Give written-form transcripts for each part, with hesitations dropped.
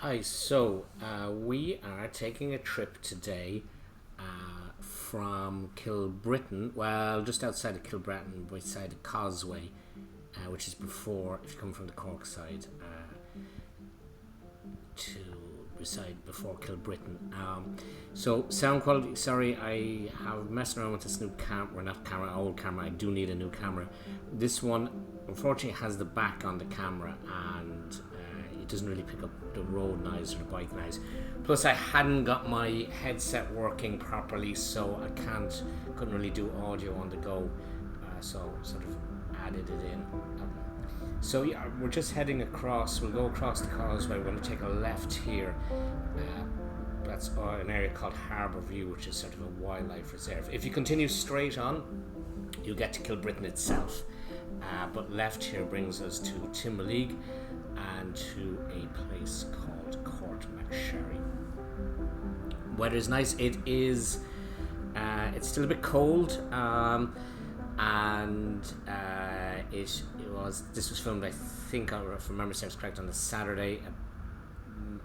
Hi, we are taking a trip today from Kilbrittain, well, just outside of Kilbrittain, beside the Causeway, which is before, if you come from the Cork side, to beside before Kilbrittain. So sound quality, sorry, I have messed around with this new camera, well, not camera, old camera. I do need a new camera. This one, unfortunately, has the back on the camera and it doesn't really pick up the road noise or the bike noise. Plus, I hadn't got my headset working properly, so couldn't really do audio on the go. So sort of added it in. So yeah, we're just heading across. We'll go across the causeway. We're going to take a left here. That's an area called Harbour View, which is sort of a wildlife reserve. If you continue straight on, you'll get to Kilbrittain itself. But left here brings us to Timberleague and to a place called Courtmacsharry. Weather's nice. It is. It's still a bit cold. This was filmed, I think, if I remember serves correct, on the Saturday,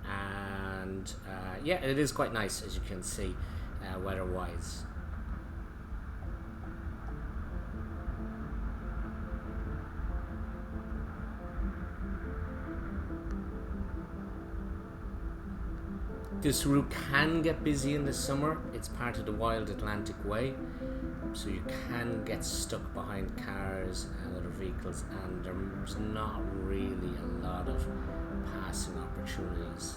and yeah, it is quite nice, as you can see, weather wise. This route can get busy in the summer. It's part of the Wild Atlantic Way, so you can get stuck behind cars and other vehicles, and there's not really a lot of passing opportunities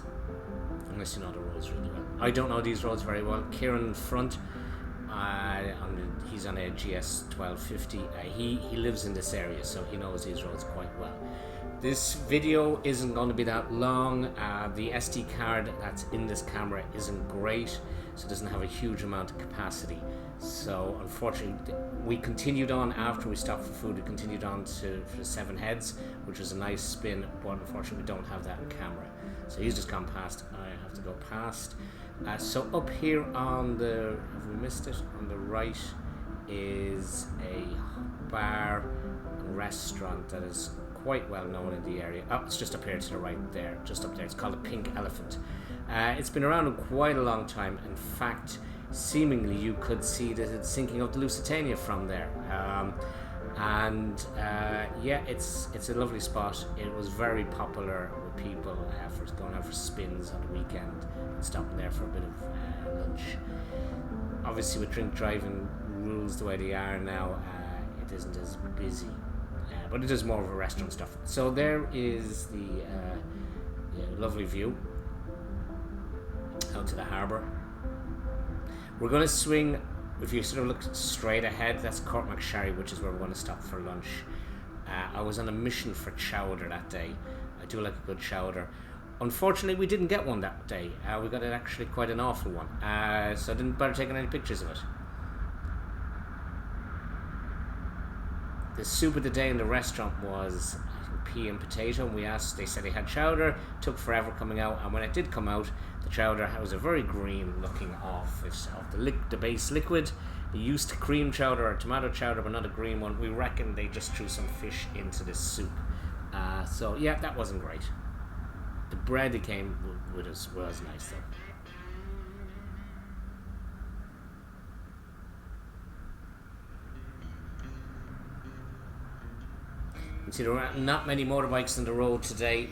unless you know the roads really well. I don't know these roads very well. Kieran in front, he's on a GS 1250. He lives in this area, so he knows these roads quite well. This video isn't going to be that long. The SD card that's in this camera isn't great, so it doesn't have a huge amount of capacity. So unfortunately, we continued on after we stopped for food. We continued on for Seven Heads, which was a nice spin, but unfortunately we don't have that in camera. So he's just gone past. I have to go past. So up here on the, have we missed it? On the right is a bar and restaurant that is quite well known in the area. Oh, it's just up here to the right there, just up there. It's called the Pink Elephant. It's been around quite a long time. In fact, seemingly you could see that it's sinking up the Lusitania from there. Yeah, it's a lovely spot. It was very popular with people for going out for spins on the weekend and stopping there for a bit of lunch. Obviously, with drink driving rules the way they are now, it isn't as busy. But it is more of a restaurant stuff. So there is the lovely view out to the harbour. We're going to swing, if you sort of look straight ahead, that's Courtmacsharry, which is where we're going to stop for lunch. I was on a mission for chowder that day. I do like a good chowder. Unfortunately, we didn't get one that day. We got actually quite an awful one. So I didn't bother taking any pictures of it. The soup of the day in the restaurant was, I think, pea and potato, and they said they had chowder. It took forever coming out, and when it did come out, the chowder was a very green looking off the base liquid. They used cream chowder or tomato chowder, but not a green one. We reckon they just threw some fish into this soup. So yeah, that wasn't great. The bread that came with us was nice though. You can see there are not many motorbikes on the road today.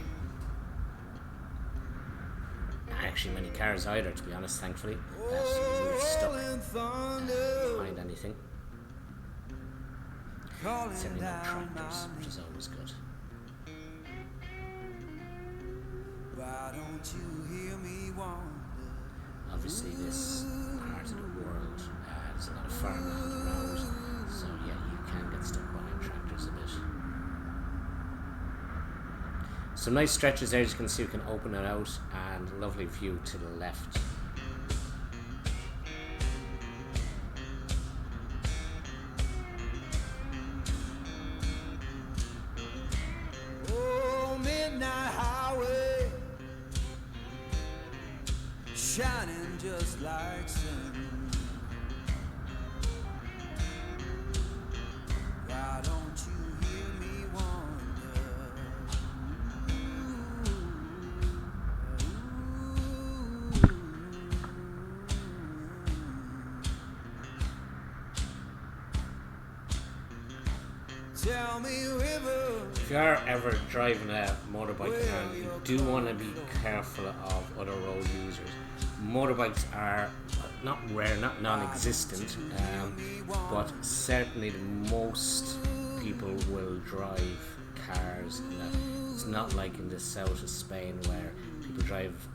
Not actually many cars either, to be honest, thankfully. We're stuck behind anything. Certainly no tractors, which is always good. Obviously, this part of the world, there's a lot of farmland around, so yeah, you can get stuck behind tractors a bit. Some nice stretches there, as you can see. We can open it out, and lovely view to the left. Oh, midnight highway, shining just like sun. Why don't you hear me wonder? tell me, river. If you are ever driving a motorbike around, you do want to be careful of other road users. Motorbikes are not rare, not non-existent, but certainly most people will drive cars. And it's not like in the south of Spain where people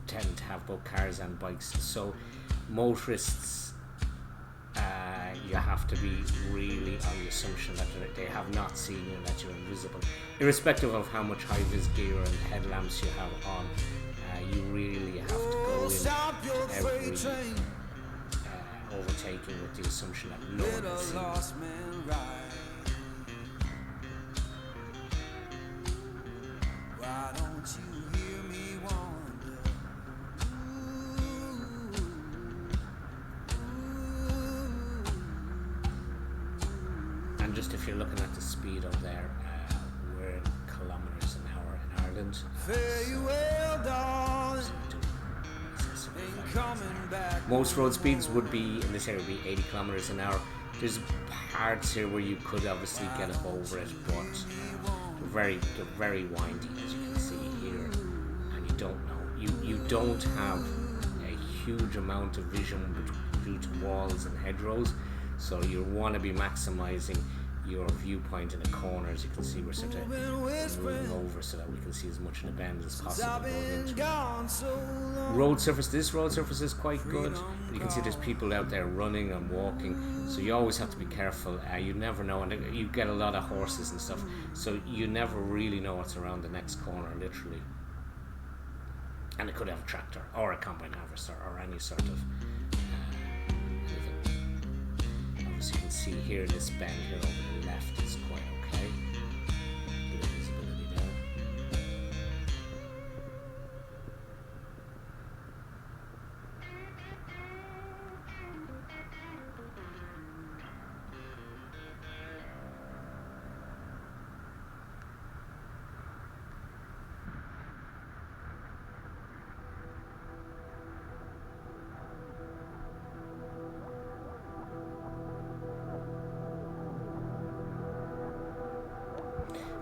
tend to have both cars and bikes. So motorists, you have to be really on the assumption that they have not seen you and that you're invisible. Irrespective of how much high-vis gear and headlamps you have on, you really have to go into every overtaking with the assumption that no one has seen you. Why don't you hear me wonder? And just if you're looking at the speed up there, we're in kilometers an hour in Ireland. Fare you well, darling. Ain't coming back. Most road speeds would be in this area would be 80 kilometers an hour. There's parts here where you could obviously get up over it, but they're very windy, as you can see here, and you don't know. You don't have a huge amount of vision due to walls and hedgerows, so you want to be maximizing your viewpoint in the corner. As you can see, we're sort of moving over so that we can see as much of the bend as possible going into road surface. This road surface is quite good, but you can see there's people out there running and walking, so you always have to be careful. You never know, and you get a lot of horses and stuff, so you never really know what's around the next corner, literally. And it could have a tractor or a combine harvester or any sort of anything. Obviously you can see here this bend here over the left is quite okay. Bit of visibility there.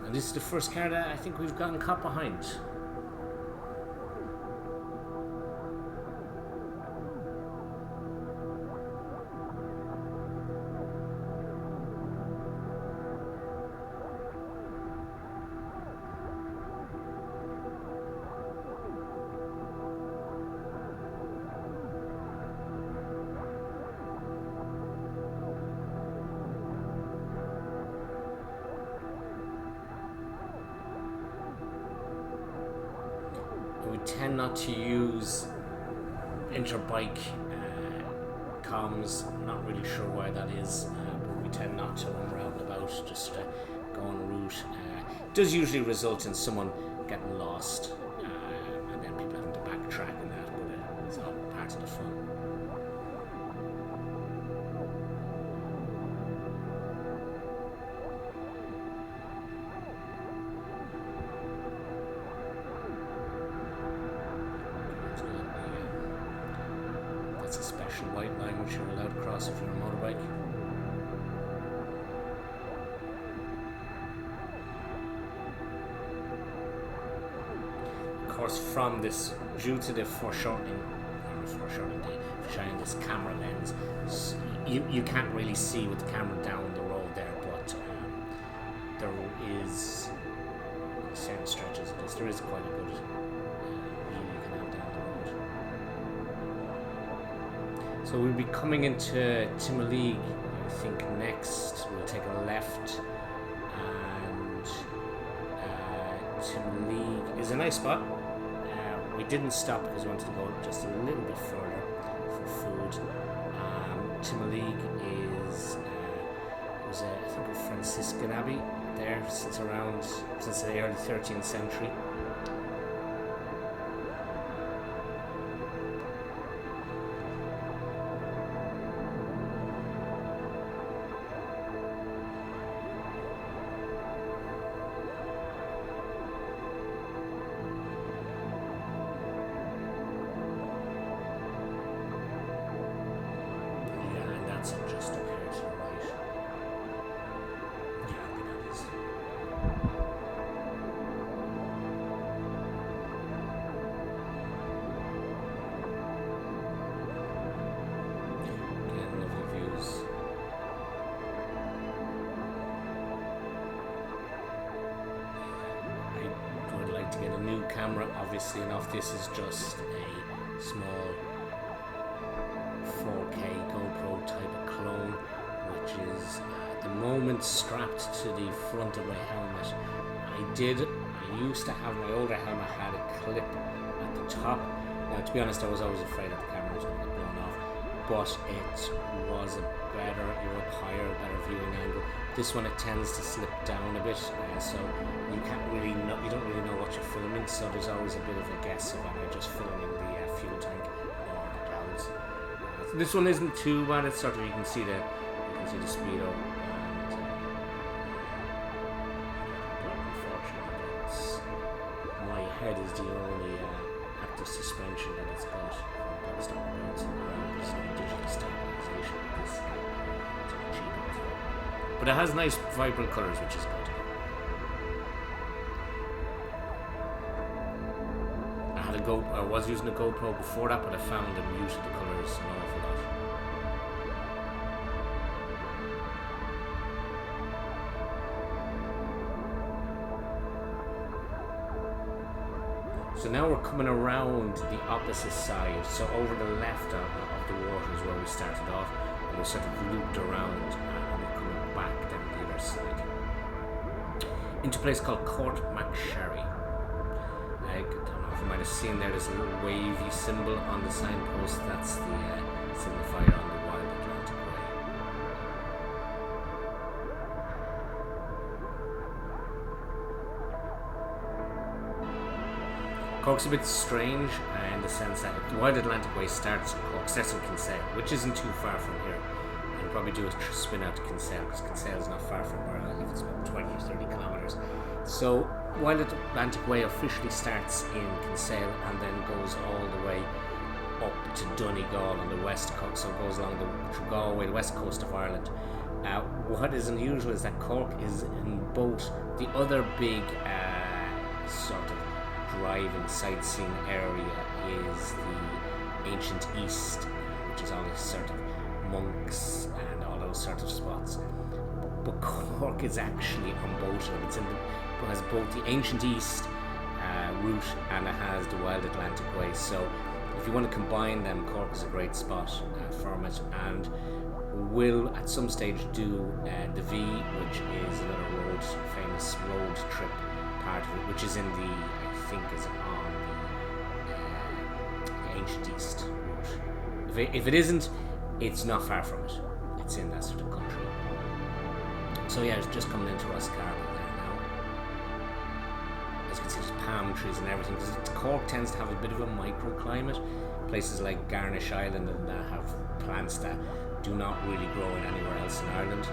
And this is the first car that I think we've gotten caught behind. We tend not to use interbike comms. I'm not really sure why that is, but we tend not to when we're out and about, just go en route. It does usually result in someone getting lost, and then people having to backtrack and that, but it's all part of the fun. That's a special white line which you're allowed to cross if you're on a motorbike. Of course, from this, due to the foreshortening, this camera lens, you can't really see with the camera down the road there, but there is certain stretches of this. There is quite a good view you can have down the road. So we'll be coming into Timoleague, I think next. We'll take a left, and Timoleague is a nice spot. We didn't stop because we wanted to go just a little bit further for food. Timoleague is was I think a Franciscan abbey there since the early 13th century. Just up here to the right. Yeah, I think that is. to get a new camera, obviously enough. This is just a small 4K GoPro type of clone, which is at the moment strapped to the front of my helmet. I used to have, my older helmet had a clip at the top. Now, to be honest, I was always afraid that the camera was going to get blown off, but it was a better, better viewing angle. This one, it tends to slip down a bit, so you don't really know what you're filming, so there's always a bit of a guess of am I just filming the fuel tank or the clouds. This one isn't too bad. It's sort of, you can see the speedo, and but unfortunately, my head is the only active suspension that it's got. But it's not bouncing around. There's no digital stabilization. It's cheap. But it has nice vibrant colours, which is good. I was using a GoPro before that, but I found it muted the colours an awful lot. So now we're coming around the opposite side, so over the left of the water is where we started off, and we sort of looped around and we're coming back down the other side into a place called Courtmacsharry. I don't know if you might have seen there's a little wavy symbol on the signpost. That's the signifier on the Wild Atlantic Way. Cork's a bit strange in the sense that the Wild Atlantic Way starts in Cork, starts in Kinsale, which isn't too far from here. You'll probably do a spin out to Kinsale, because Kinsale is not far from where I live. It's about 20 or 30 kilometres. So Wild Atlantic Way officially starts in Kinsale and then goes all the way up to Donegal on the west coast, so it goes along the Galway, the west coast of Ireland. What is unusual is that Cork is in both. The other big sort of driving sightseeing area is the ancient East, which is all these sort of monks and all those sort of spots. But Cork is actually on both of them. It has both the ancient East route and it has the Wild Atlantic Way. So if you want to combine them, Cork is a great spot for it, and will at some stage do the V, which is another famous road trip part of it, which is in I think is on the ancient East route. If it isn't, it's not far from it. It's in that sort of country. So yeah, it's just coming into Roscarbe there now. As you can see, there's palm trees and everything, because Cork tends to have a bit of a microclimate. Places like Garnish Island and that have plants that do not really grow in anywhere else in Ireland.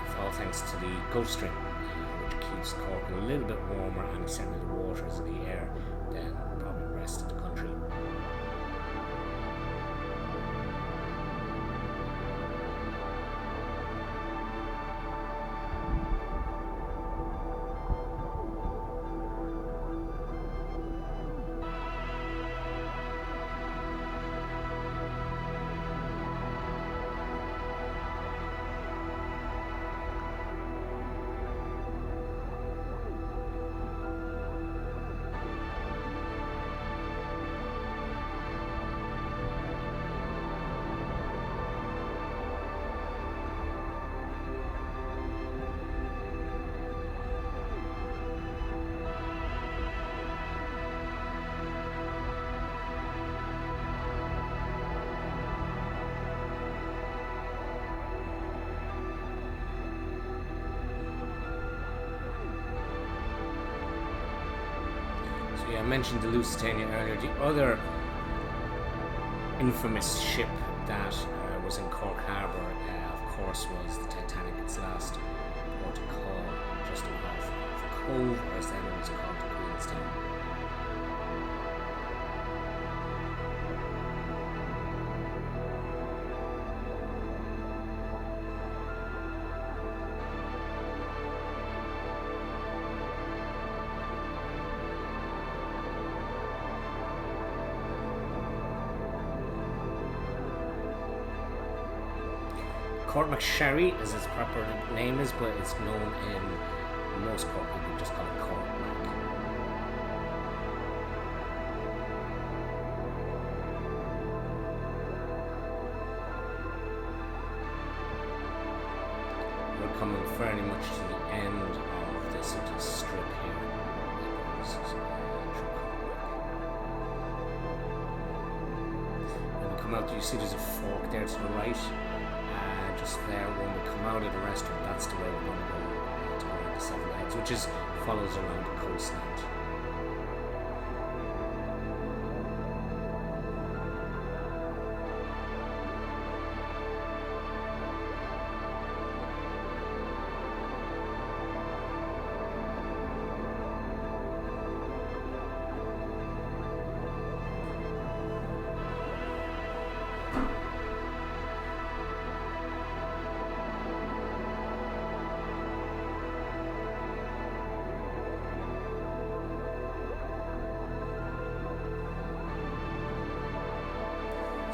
It's all thanks to the Gulf Stream, which keeps Cork a little bit warmer, and certainly the waters in the air than probably the rest of the country. I mentioned the Lusitania earlier. The other infamous ship that was in Cork Harbour, of course, was the Titanic. Its last port of call just off the Cove, or as then it was called, Queenstown. Courtmacsharry, as its proper name is, but it's known in fairly much to the end of this little strip here. When we come out, you see there's a fork there to the right. Just there, when we come out of the restaurant, that's the way we're going to go to go around the Seven Heads, which is follows around the coastland.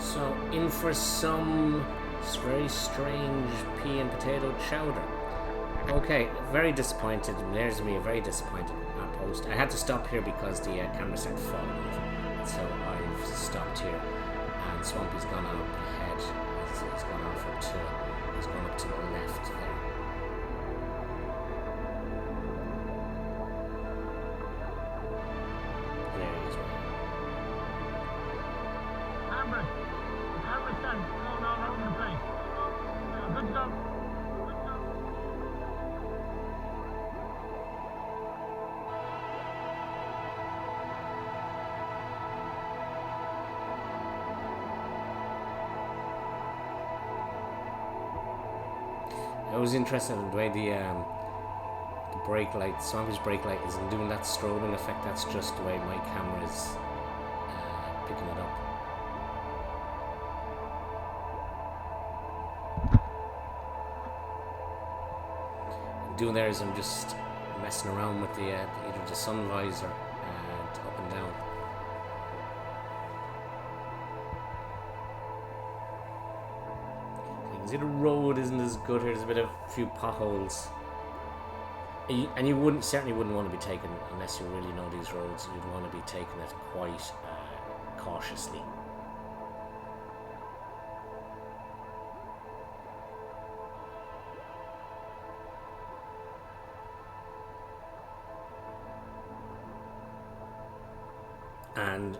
So, in for some very strange pea and potato chowder. Okay, very disappointed. There's me, a very disappointed post. I had to stop here because the camera started falling off. So I've stopped here. And Swampy's gone out ahead. He's gone off up to, he's gone up to the left there. There he is. I was interested in the way the brake light, Swampy's brake light isn't doing that strobing effect. That's just the way my camera is picking it up. Doing there is I'm just messing around with the either the sun visor up and down. You can see the road isn't as good here. There's a few potholes, and you certainly wouldn't want to be taking, unless you really know these roads. You'd want to be taking it quite cautiously. And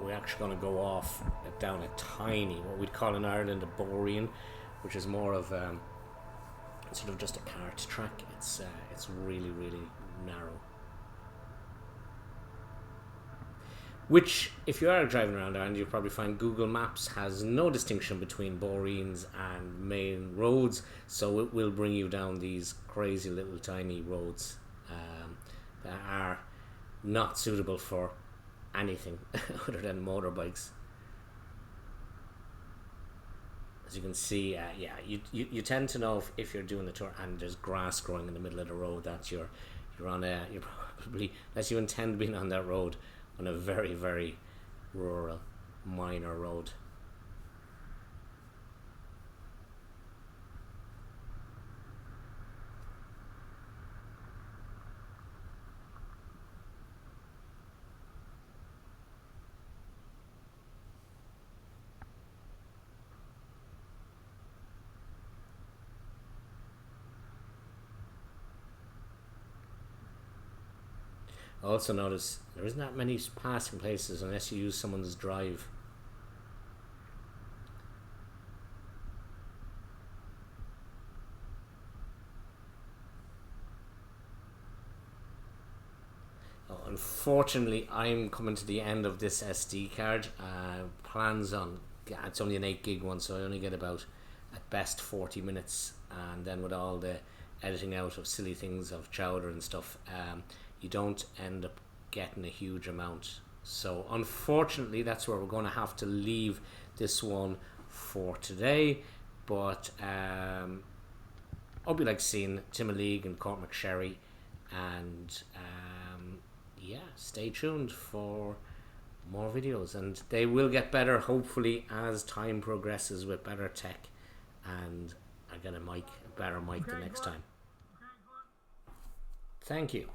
we're actually going to go off down a tiny, what we'd call in Ireland a boreen, which is more of sort of just a cart track. It's really, really narrow. Which, if you are driving around Ireland, you'll probably find Google Maps has no distinction between boreens and main roads, so it will bring you down these crazy little tiny roads that are not suitable for anything other than motorbikes. As you can see, you tend to know if you're doing the tour and there's grass growing in the middle of the road that you're probably, unless you intend being on that road, on a very, very rural minor road. Also notice there isn't that many passing places unless you use someone's drive. Unfortunately, I'm coming to the end of this SD card. Plans on, it's only an 8 gig one, so I only get about at best 40 minutes, and then with all the editing out of silly things of chowder and stuff, you don't end up getting a huge amount. So unfortunately, that's where we're going to have to leave this one for today. But hope you like seeing Tim League and Courtmacsharry, and yeah, stay tuned for more videos, and they will get better hopefully as time progresses with better tech, and I get a better mic the next time. Thank you.